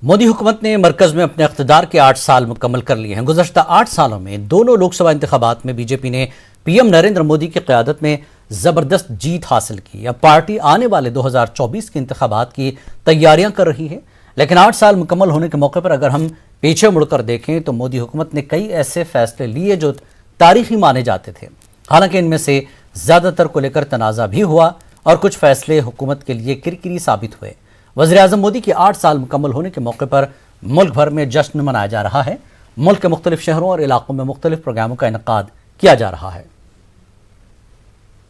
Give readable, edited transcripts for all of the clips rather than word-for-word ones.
मोदी हुकूमत ने मरकज में अपने इख्तिदार के 8 साल मुकम्मल कर लिए हैं। गुज़श्ता 8 सालों में दोनों लोकसभा इंतखाबात में बीजेपी ने पीएम नरेंद्र मोदी की क़यादत में ज़बरदस्त जीत हासिल की। अब पार्टी आने वाले 2024 के इंतखाबात की तैयारियां कर रही है। लेकिन 8 साल मुकम्मल होने के मौके पर अगर हम पीछे मुड़कर देखें तो मोदी हुकूमत ने कई ऐसे फैसले लिए जो तारीखी माने जाते थे। हालांकि इनमें से ज़्यादातर को लेकर तनाज़ा भी हुआ और कुछ फैसले हुकूमत के लिए किरकिरी साबित हुए। वज़ीर-ए-आज़म मोदी के 8 साल मुकम्मल होने के मौके पर मुल्क भर में जश्न मनाया जा रहा है। मुल्क के मुख्तलिफ शहरों और इलाकों में मुख्तलिफ प्रोग्रामों का इनेकाद किया जा रहा है।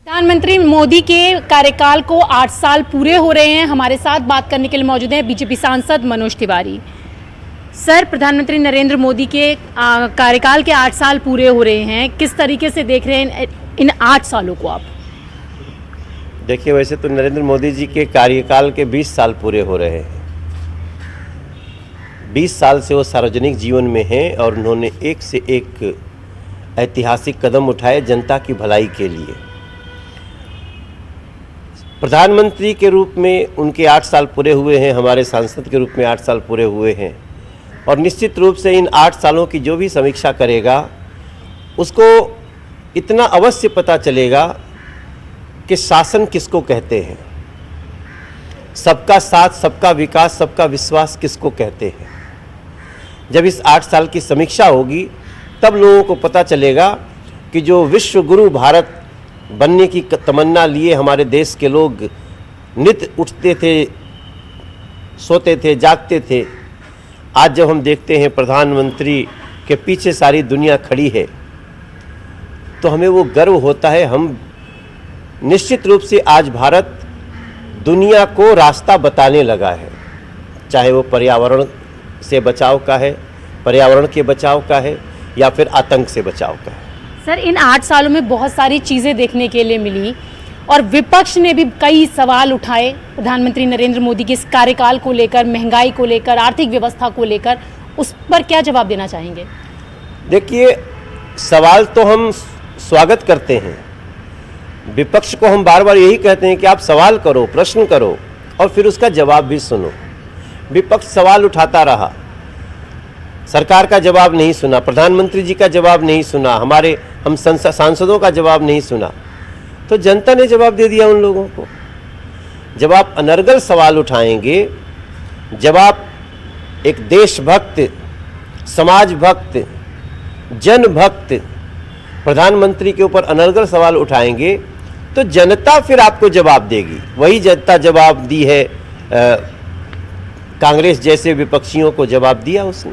प्रधानमंत्री मोदी के कार्यकाल को 8 साल पूरे हो रहे हैं। हमारे साथ बात करने के लिए मौजूद हैं बीजेपी सांसद मनोज तिवारी। सर, प्रधानमंत्री नरेंद्र मोदी के कार्यकाल के 8 साल पूरे हो रहे हैं, किस तरीके से देख रहे हैं इन 8 सालों को आप? देखिए, वैसे तो नरेंद्र मोदी जी के कार्यकाल के 20 साल पूरे हो रहे हैं। 20 साल से वो सार्वजनिक जीवन में हैं और उन्होंने एक से एक ऐतिहासिक कदम उठाए जनता की भलाई के लिए। प्रधानमंत्री के रूप में उनके 8 साल पूरे हुए हैं, हमारे सांसद के रूप में 8 साल पूरे हुए हैं और निश्चित रूप से इन 8 सालों की जो भी समीक्षा करेगा उसको इतना अवश्य पता चलेगा कि शासन किसको कहते हैं, सबका साथ, सबका विकास, सबका विश्वास किसको कहते हैं। जब इस 8 साल की समीक्षा होगी तब लोगों को पता चलेगा कि जो विश्व गुरु भारत बनने की तमन्ना लिए हमारे देश के लोग नित्य उठते थे, सोते थे, जागते थे, आज जब हम देखते हैं प्रधानमंत्री के पीछे सारी दुनिया खड़ी है तो हमें वो गर्व होता है। हम निश्चित रूप से आज भारत दुनिया को रास्ता बताने लगा है, चाहे वो पर्यावरण से बचाव का है, पर्यावरण के बचाव का है या फिर आतंक से बचाव का है। सर, इन 8 सालों में बहुत सारी चीज़ें देखने के लिए मिली और विपक्ष ने भी कई सवाल उठाए प्रधानमंत्री नरेंद्र मोदी के इस कार्यकाल को लेकर, महंगाई को लेकर, आर्थिक व्यवस्था को लेकर। उस पर क्या जवाब देना चाहेंगे? देखिए, सवाल तो हम स्वागत करते हैं। विपक्ष को हम बार बार यही कहते हैं कि आप सवाल करो, प्रश्न करो और फिर उसका जवाब भी सुनो। विपक्ष सवाल उठाता रहा, सरकार का जवाब नहीं सुना, प्रधानमंत्री जी का जवाब नहीं सुना, हम सांसदों का जवाब नहीं सुना, तो जनता ने जवाब दे दिया उन लोगों को। जब आप अनर्गल सवाल उठाएंगे, जब आप एक देशभक्त, समाज भक्त, जन भक्त प्रधानमंत्री के ऊपर अनर्गल सवाल उठाएंगे तो जनता फिर आपको जवाब देगी। वही जनता जवाब दी है, कांग्रेस जैसे विपक्षियों को जवाब दिया उसने।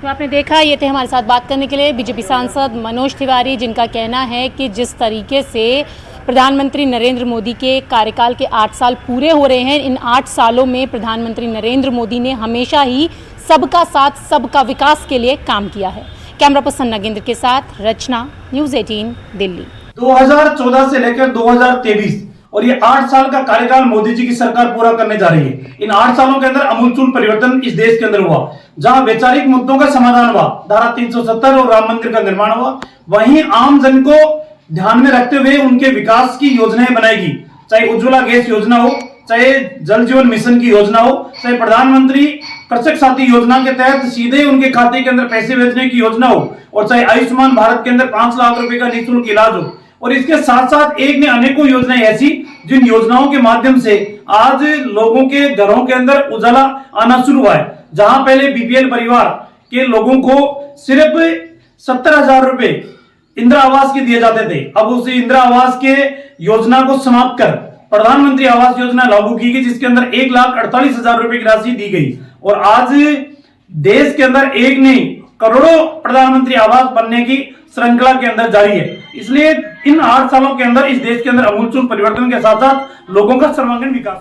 तो आपने देखा, ये थे हमारे साथ बात करने के लिए बीजेपी सांसद मनोज तिवारी, जिनका कहना है कि जिस तरीके से प्रधानमंत्री नरेंद्र मोदी के कार्यकाल के 8 साल पूरे हो रहे हैं, इन 8 सालों में प्रधानमंत्री नरेंद्र मोदी ने हमेशा ही सबका साथ, सबका विकास के लिए काम किया है। कैमरा पर्सन नागेंद्र के साथ रचना, न्यूज़ 18 दिल्ली। 2014 से लेकर 2023 और ये 8 साल का कार्यकाल मोदी जी की सरकार पूरा करने जा रही है। इन 8 सालों के अंदर अमूलचूल परिवर्तन इस देश के अंदर हुआ। जहां वैचारिक मुद्दों का समाधान हुआ, धारा 370 और राम मंदिर का निर्माण हुआ, वहीं आम जन को ध्यान में रखते हुए उनके विकास की योजनाएं बनाएगी। चाहे उज्ज्वला गैस योजना हो, चाहे जल जीवन मिशन की योजना हो, चाहे प्रधानमंत्री कृषक साथी योजना के तहत सीधे उनके खाते के अंदर पैसे भेजने की योजना हो, और चाहे आयुष्मान भारत के अंदर 5 लाख रुपए का निःशुल्क इलाज हो। और इसके साथ साथ एक ने अनेकों योजनाएं ऐसी जिन योजनाओं के माध्यम से आज लोगों के घरों के अंदर उजाला आना शुरू हुआ है। जहां पहले बीपीएल परिवार के लोगों को सिर्फ 70,000 रुपए इंदिरा आवास के दिए जाते थे, अब उस इंदिरा आवास के योजना को समाप्त कर प्रधानमंत्री आवास योजना लागू की गई, जिसके अंदर 1,48,000 रुपए की राशि दी गई। और आज देश के अंदर एक नहीं, करोड़ों प्रधानमंत्री आवास बनने की श्रृंखला के अंदर जारी है। इसलिए इन 8 सालों के अंदर इस देश के अंदर अमूलचूल परिवर्तन के साथ साथ लोगों का सर्वांगीण विकास